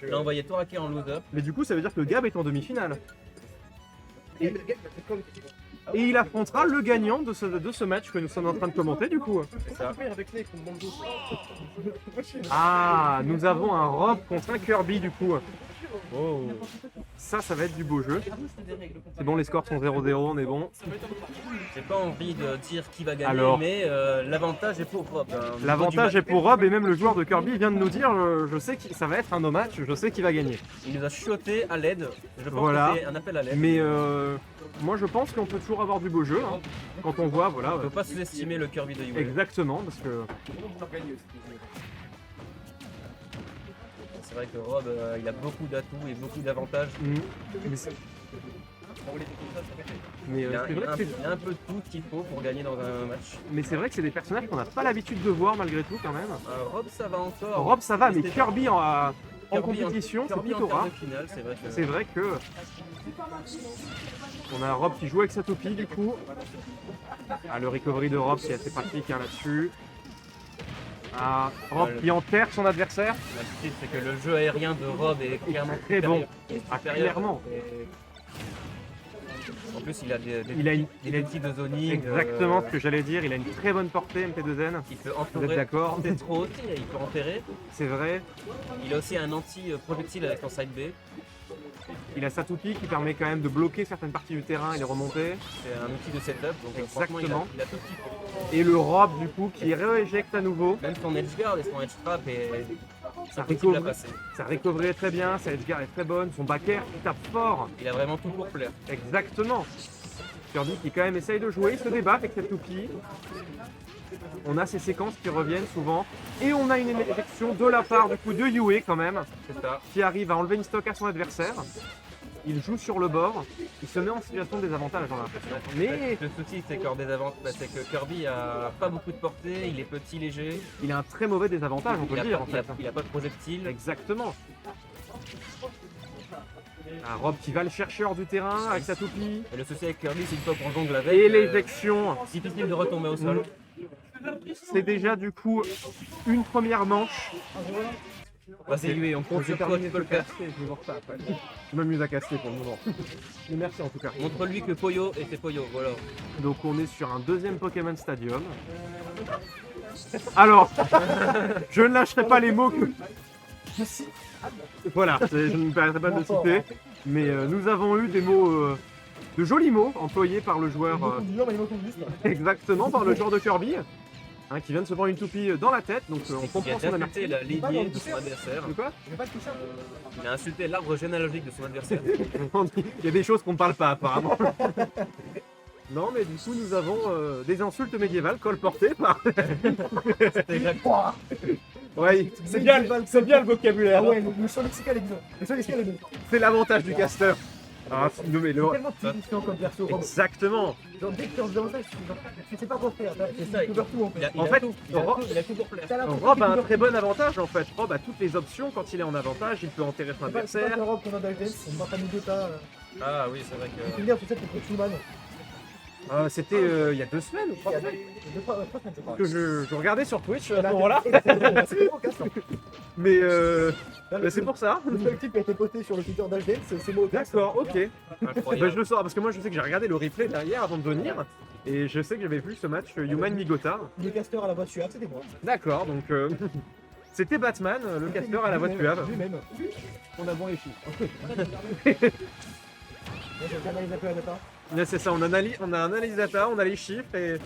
Il a envoyé Toraki en loser. Mais du coup, ça veut dire que Gab est en demi-finale. Et il affrontera le gagnant de ce match que nous sommes en train de commenter, du coup. C'est ça. Ah, nous avons un Rob contre un Kirby, du coup. Oh. Ça va être du beau jeu. C'est bon, les scores sont 0-0, on est bon. J'ai pas envie de dire qui va gagner, Alors, mais l'avantage est pour Rob. Hein. L'avantage est pour Rob et même le joueur de Kirby vient de nous dire je sais que ça va être un no match, je sais qui va gagner. Il nous a chuchoté à l'aide. Je pense Voilà. que c'est un appel à l'aide. Mais moi je pense qu'on peut toujours avoir du beau jeu hein, quand on voit, voilà. On peut pas sous-estimer le Kirby de Yue. Exactement, parce que C'est vrai que Rob, il a beaucoup d'atouts et beaucoup d'avantages. Mais Il, c'est vrai que il a un peu tout ce qu'il faut pour gagner dans un match. mais c'est vrai que c'est des personnages qu'on n'a pas l'habitude de voir malgré tout quand même. Rob, ça va encore. Rob ça va, mais C'était- Kirby en Kirby compétition c'est Kirby en plutôt quart rare. de finale, c'est vrai que... C'est vrai que on a un Rob qui joue avec sa toupie du coup. Ah, le recovery de Rob c'est assez pratique hein, là-dessus. Ah, Rob qui enterre son adversaire. La petite, c'est que le jeu aérien de Rob est clairement Très bon. supérieur. Ah, clairement. Et- En plus, il a des Il a outils de zoning. exactement ce que j'allais dire. Il a une très bonne portée MP2N. Il peut Vous êtes entourer. d'accord? C'est trop haut, il peut enterrer. C'est vrai. Il a aussi un anti-projectile avec son side B. Il a sa toupie qui permet quand même de bloquer certaines parties du terrain et les remonter. C'est un outil de setup. Donc franchement, Exactement. il a tout ce qu'il faut. Et le Rob du coup qui rééjecte à nouveau. Même son edge guard et son edge trap est Ça impossible à recovery, passer. ça recovery est très bien, sa edgeguard est très bonne, son back air il tape fort. Il a vraiment tout pour plaire. Exactement. Kirby qui quand même essaye de jouer, il se débat avec cette toupie. On a ces séquences qui reviennent souvent. Et on a une éjection de la part du coup de Yue quand même, C'est ça. qui arrive à enlever une stock à son adversaire. Il joue sur le bord, il se met en situation de désavantage dans l'impression. Mais Le souci, c'est c'est que Kirby a pas beaucoup de portée, il est petit, léger. il a un très mauvais désavantage, on peut le dire en fait. Il a pas de projectile. Exactement. Un Rob qui va le chercher hors du terrain avec sa toupie. Et le souci avec Kirby, c'est une fois qu'on jongle avec. Et l'éjection. Difficile de retomber au sol. C'est déjà du coup une première manche. Vas-y, lui, on compte sur toi, tu peux le faire. Je vais voir ça après. Je m'amuse à casser pour le moment. Mais merci en tout cas. Montre-lui que Poyo était Poyo, voilà. Donc on est sur un deuxième Pokémon Stadium. Alors, je ne lâcherai pas les mots que... Voilà, je ne me permettrai pas de le citer. Mais nous avons eu des mots, de jolis mots employés par le joueur... exactement, par le joueur de Kirby. Hein, qui vient de se prendre une toupie dans la tête, donc on Il a comprend son insulté amertume. la lignée de son adversaire. De quoi? Il a insulté l'arbre généalogique de son adversaire. Il y a des choses qu'on ne parle pas apparemment. Non mais du coup nous avons des insultes médiévales colportées par... C'était exactement. Ouais, c'est bien le vocabulaire. Ah ouais, le champ lexical est bien. Le champ lexical est bien. C'est l'avantage du caster. Ah, non, mais le... C'est tellement typifiant comme perso. Rob. Exactement. Genre, dès que tu es en désavantage, tu sais pas quoi faire. C'est ça, Tu peux tout en fait. Il En a fait, tout, il a tout pour plaire. T'as l'impression Rob que a tu un peux très bon avantage en fait. Rob a toutes les options quand il est en avantage, il peut enterrer son C'est pas adversaire. que Rob qu'on a d'Alden, on va pas nous Dota. Ah oui, c'est vrai Tu que. dire tout ça contre Schumann. C'était il y a 2 semaines ou 3 semaines Trois semaines, je crois. que je regardais sur Twitch à ce Là, moment-là. c'est vraiment casse. Mais c'est pour ça. Le seul clip qui a été posté sur le Twitter d'Alden, c'est moi au casse. D'accord, ok. Incroyable. Bah, je le sors parce que moi je sais que j'ai regardé le replay derrière avant de venir et je sais que j'avais vu ce match Human Migota. Le casteur à la voix suave, c'était moi. D'accord, donc c'était Batman, le casteur à la voix suave. Lui-même. On a bon les chiffres. Moi, j'ai analysé un peu la data. Là c'est ça, on a analysé data, on a les chiffres et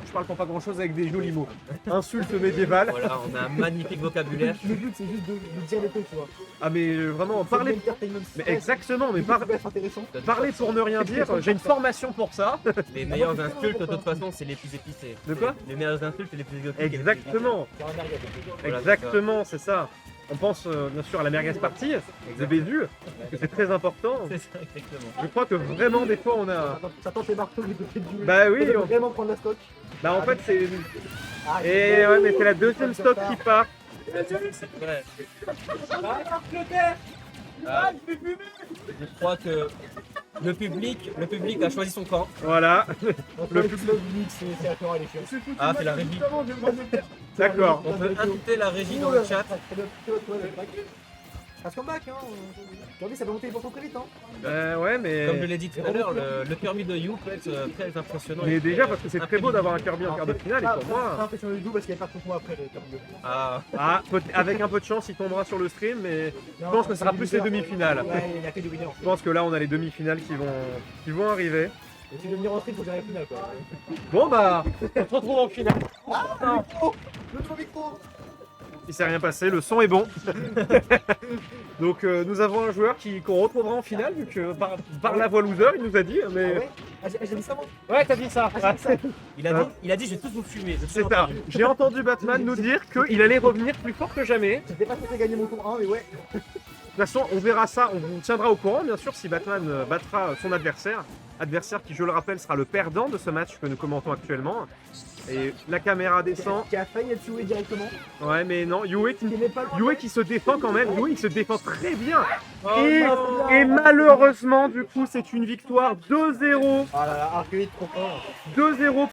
je parle pas grand chose avec des jolis mots. Insulte médiévale. Voilà, on a un magnifique vocabulaire. Le but, c'est juste de dire les trucs, tu vois. Ah mais vraiment parler. Entertainment Mais stress. exactement, mais Ça peut être intéressant. parler pour ne rien dire, j'ai une formation pour ça. Les meilleures insultes, de toute façon, c'est les plus épicées. De quoi? Les meilleures insultes, c'est les plus exotiques. Exactement, C'est un merguez. Voilà, exactement, c'est ça. On pense bien sûr à la merguez party, de Bézu, parce que c'est très important. C'est ça, exactement. Je crois que vraiment des fois on a... Ça tente les marteaux du côté du. Bah oui, On on- peut vraiment prendre la stock. Bah en fait c'est... Ah, Et ouais mais c'est la deuxième stock qui part. C'est vrai. Ah, je crois que le public a choisi son camp. Voilà, Le plus public, c'est la Torah, elle est chiante. Ah, c'est la régie. d'accord. On peut inviter la régie dans le chat. Passe comeback, hein. Kirby, ça peut monter les points très vite, hein. Ouais, mais. Comme je l'ai dit tout à l'heure, le Kirby de You peut être très impressionnant. Mais et déjà, très, parce que c'est très beau d'avoir un Kirby en quart de finale, et pour Pas moi. impressionné du tout parce qu'il n'y avait pas trop après le Kirby. Ah, Ah, avec un peu de chance, il tombera sur le stream, mais je pense que ce sera plus les demi-finales. Ouais, il n'y a que des winners. Je pense que là, on a les demi-finales qui vont arriver. Et si je veux venir en stream, faut que j'arrive à la finale, quoi. Bon, bah, on se retrouve en finale. Le trop micro. Il s'est rien passé, le son est bon. Donc, nous avons un joueur qu'on retrouvera en finale, vu que par la voie loser, il nous a dit. Mais... Ah ouais? Ah, j'ai dit ça, moi? Ouais, t'as dit ça. il a dit je vais tous vous fumer. C'est ça. J'ai entendu Batman nous dire qu'il allait revenir plus fort que jamais. J'étais pas censé gagner mon tour 1, mais ouais. De toute façon, on verra ça, on vous tiendra au courant, bien sûr, si Batman battra son adversaire. Adversaire qui, je le rappelle, sera le perdant de ce match que nous commentons actuellement. Et la caméra descend. Qui a failli être tué directement. Ouais, mais non, Yue qui se défend quand même. Yue, il se défend très bien. Et malheureusement, du coup, c'est une victoire 2-0. Ah là là, Arcueil trop fort. 2-0